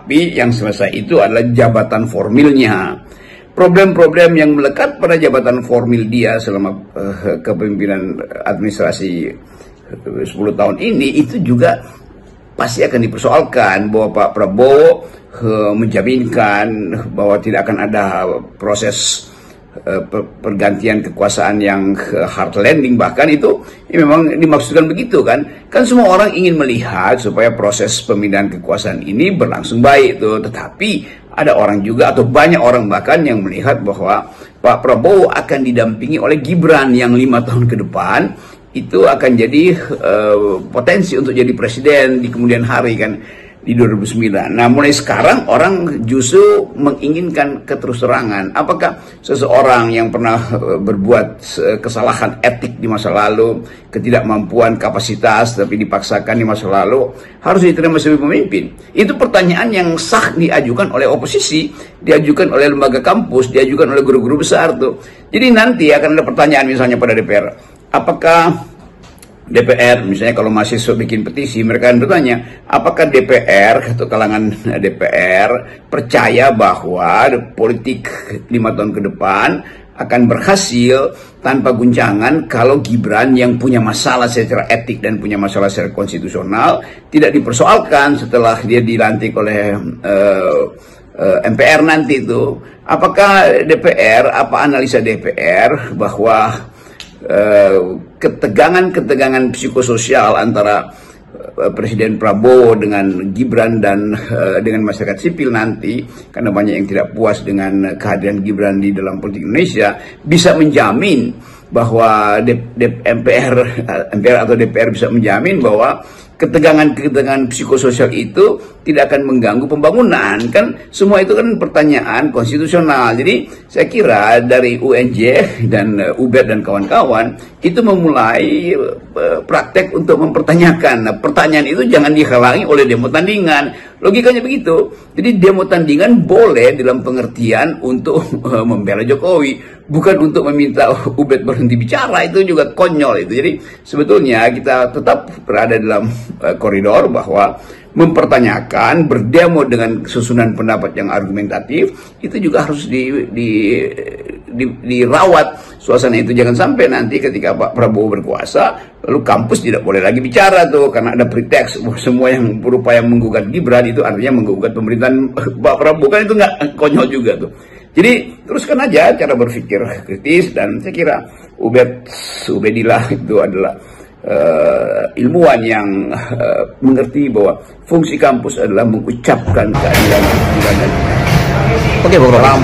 Tetapi yang selesai itu adalah jabatan formilnya. Problem-problem yang melekat pada jabatan formil dia selama kepemimpinan administrasi 10 tahun ini itu juga pasti akan dipersoalkan, bahwa Pak Prabowo menjaminkan bahwa tidak akan ada proses pergantian kekuasaan yang hard landing, bahkan itu memang dimaksudkan begitu kan semua orang ingin melihat supaya proses pemindahan kekuasaan ini berlangsung baik tuh. Tetapi ada orang juga atau banyak orang bahkan yang melihat bahwa Pak Prabowo akan didampingi oleh Gibran yang 5 tahun ke depan itu akan jadi potensi untuk jadi presiden di kemudian hari kan, di 2009. Nah, mulai sekarang orang justru menginginkan keterus-terangan. Apakah seseorang yang pernah berbuat kesalahan etik di masa lalu, ketidakmampuan kapasitas tapi dipaksakan di masa lalu, harus diterima sebagai pemimpin? Itu pertanyaan yang sah diajukan oleh oposisi, diajukan oleh lembaga kampus, diajukan oleh guru-guru besar tuh. Jadi nanti akan ada pertanyaan misalnya pada DPR. Apakah DPR, misalnya kalau mahasiswa bikin petisi, mereka akan bertanya, apakah DPR atau kalangan DPR percaya bahwa politik 5 tahun ke depan akan berhasil tanpa guncangan kalau Gibran yang punya masalah secara etik dan punya masalah secara konstitusional tidak dipersoalkan setelah dia dilantik oleh MPR nanti itu? Apakah DPR, apa analisa DPR bahwa ketegangan psikososial antara Presiden Prabowo dengan Gibran dan dengan masyarakat sipil nanti, karena banyak yang tidak puas dengan kehadiran Gibran di dalam politik Indonesia, bisa menjamin bahwa MPR atau DPR bisa menjamin bahwa ketegangan psikososial itu tidak akan mengganggu pembangunan. Kan semua itu kan pertanyaan konstitusional. Jadi saya kira dari UNJ dan UBER dan kawan-kawan itu memulai praktek untuk mempertanyakan. Nah, pertanyaan itu jangan dihalangi oleh demo tandingan. Logikanya begitu. Jadi demo tandingan boleh dalam pengertian untuk membela Jokowi, bukan untuk meminta UBER berhenti bicara. Itu juga konyol itu. Jadi sebetulnya kita tetap berada dalam koridor bahwa mempertanyakan, berdemo dengan susunan pendapat yang argumentatif, itu juga harus dirawat suasana itu. Jangan sampai nanti ketika Pak Prabowo berkuasa, lalu kampus tidak boleh lagi bicara tuh, karena ada preteks semua yang berupaya menggugat Gibran itu artinya menggugat pemerintahan Pak Prabowo. Kan itu nggak konyol juga tuh. Jadi teruskan aja cara berpikir kritis, dan saya kira Ubedillah itu adalah ilmuwan yang mengerti bahwa fungsi kampus adalah mengucapkan keadilan. Oke, Bung Roham.